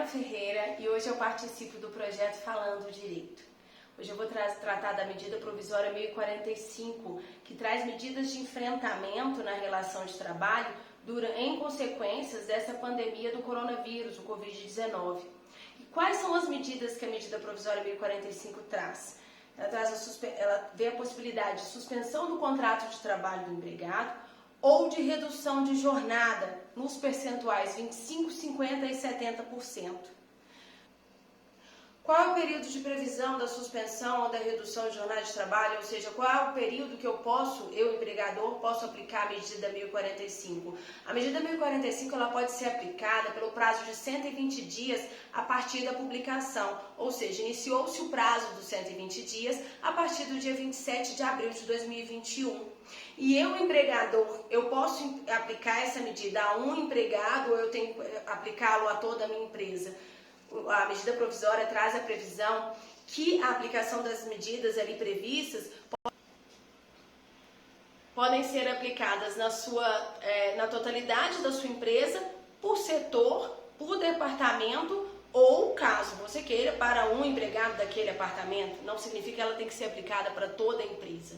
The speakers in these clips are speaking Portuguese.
Juliana Ferreira e hoje eu participo do projeto Falando Direito. Hoje eu vou tratar da medida provisória 1045, que traz medidas de enfrentamento na relação de trabalho em consequências dessa pandemia do coronavírus, o Covid-19. E quais são as medidas que a medida provisória 1045 traz? Ela vê a possibilidade de suspensão do contrato de trabalho do empregado ou de redução de jornada nos percentuais 25%, 50% e 70%. Qual é o período de previsão da suspensão ou da redução de jornada de trabalho? Ou seja, qual é o período que eu empregador, posso aplicar a medida 1045? A medida 1045 ela pode ser aplicada pelo prazo de 120 dias a partir da publicação. Ou seja, iniciou-se o prazo dos 120 dias a partir do dia 27 de abril de 2021. E eu, empregador, eu posso aplicar essa medida a um empregado ou eu tenho que aplicá-lo a toda a minha empresa? A medida provisória traz a previsão que a aplicação das medidas ali previstas podem ser aplicadas na totalidade da sua empresa, por setor, por departamento, ou caso você queira, para um empregado daquele apartamento. Não significa que ela tem que ser aplicada para toda a empresa.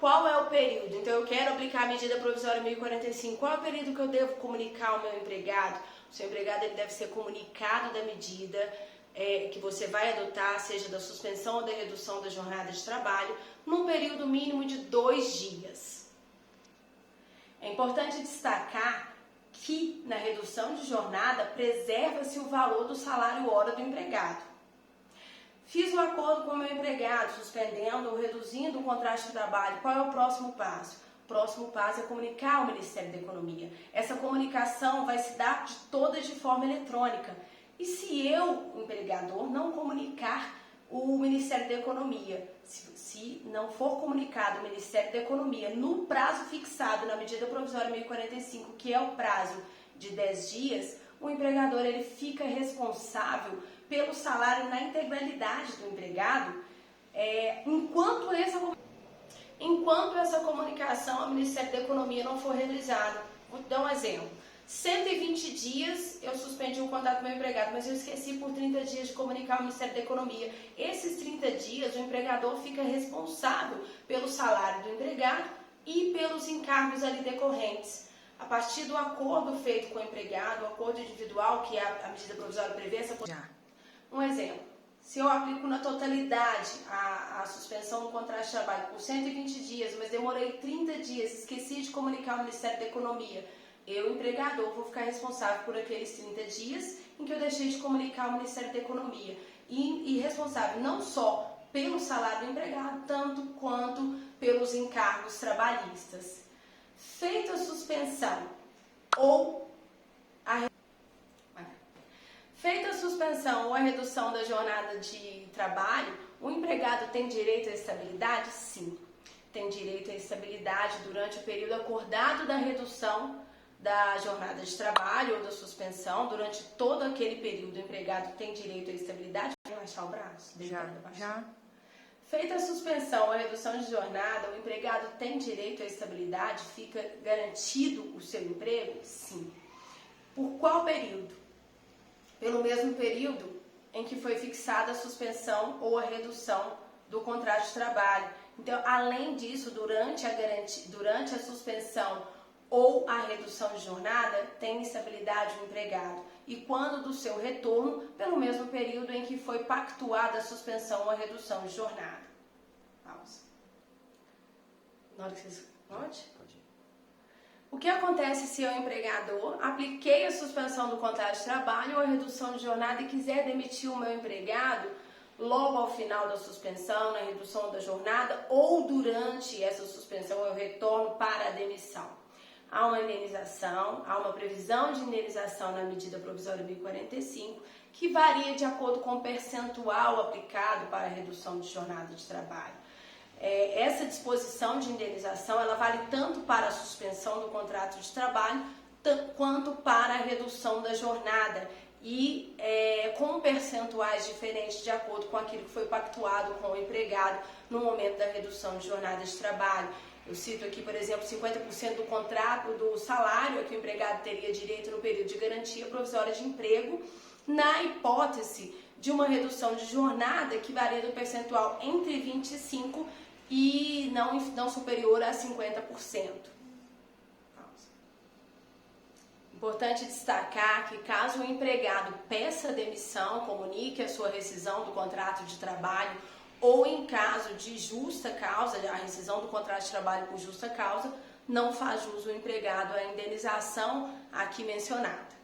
Qual é o período? Então, eu quero aplicar a medida provisória 1045. Qual é o período que eu devo comunicar ao meu empregado? O seu empregado ele deve ser comunicado da medida que você vai adotar, seja da suspensão ou da redução da jornada de trabalho, num período mínimo de 2 dias. É importante destacar que na redução de jornada preserva-se o valor do salário hora do empregado. Fiz um acordo com o meu empregado, suspendendo ou reduzindo o contrato de trabalho. Qual é o próximo passo? O próximo passo é comunicar ao Ministério da Economia. Essa comunicação vai se dar toda de forma eletrônica. E se eu, empregador, não comunicar o Ministério da Economia, se não for comunicado o Ministério da Economia no prazo fixado na medida provisória 1045, que é o prazo de 10 dias, o empregador ele fica responsável pelo salário na integralidade do empregado, enquanto essa comunicação ao Ministério da Economia não for realizada. Vou dar um exemplo. 120 dias eu suspendi o contrato do meu empregado, mas eu esqueci por 30 dias de comunicar ao Ministério da Economia. Esses 30 dias o empregador fica responsável pelo salário do empregado e pelos encargos ali decorrentes. A partir do acordo feito com o empregado, o acordo individual que a medida provisória prevê, um exemplo, se eu aplico na totalidade a suspensão do contrato de trabalho por 120 dias, mas demorei 30 dias, esqueci de comunicar ao Ministério da Economia, eu, empregador, vou ficar responsável por aqueles 30 dias em que eu deixei de comunicar ao Ministério da Economia e responsável não só pelo salário do empregado, tanto quanto pelos encargos trabalhistas. Feita a suspensão ou a redução da jornada de trabalho, o empregado tem direito à estabilidade? Sim, tem direito à estabilidade durante o período acordado da redução da jornada de trabalho ou da suspensão. Durante todo aquele período, o empregado tem direito à estabilidade. Relaxar o braço? Já. Feita a suspensão ou a redução de jornada, o empregado tem direito à estabilidade? Fica garantido o seu emprego? Sim. Por qual período? Pelo mesmo período em que foi fixada a suspensão ou a redução do contrato de trabalho. Então, além disso, durante a suspensão ou a redução de jornada, tem estabilidade o empregado. E quando do seu retorno, pelo mesmo período em que foi pactuada a suspensão ou a redução de jornada. Pausa. Na hora que vocês... Pode? O que acontece se eu, empregador, apliquei a suspensão do contrato de trabalho ou a redução de jornada e quiser demitir o meu empregado logo ao final da suspensão, na redução da jornada, ou durante essa suspensão eu retorno para a demissão? Há uma indenização, há uma previsão de indenização na medida provisória 1045, que varia de acordo com o percentual aplicado para a redução de jornada de trabalho. Essa disposição de indenização, ela vale tanto para a suspensão do contrato de trabalho, quanto para a redução da jornada, e com percentuais diferentes de acordo com aquilo que foi pactuado com o empregado no momento da redução de jornada de trabalho. Eu cito aqui, por exemplo, 50% do contrato, do salário a que o empregado teria direito no período de garantia provisória de emprego, na hipótese de uma redução de jornada que varia do percentual entre 25% e não superior a 50%. Importante destacar que caso o empregado peça demissão, comunique a sua rescisão do contrato de trabalho ou em caso de justa causa, a rescisão do contrato de trabalho por justa causa, não faz jus o empregado à indenização aqui mencionada.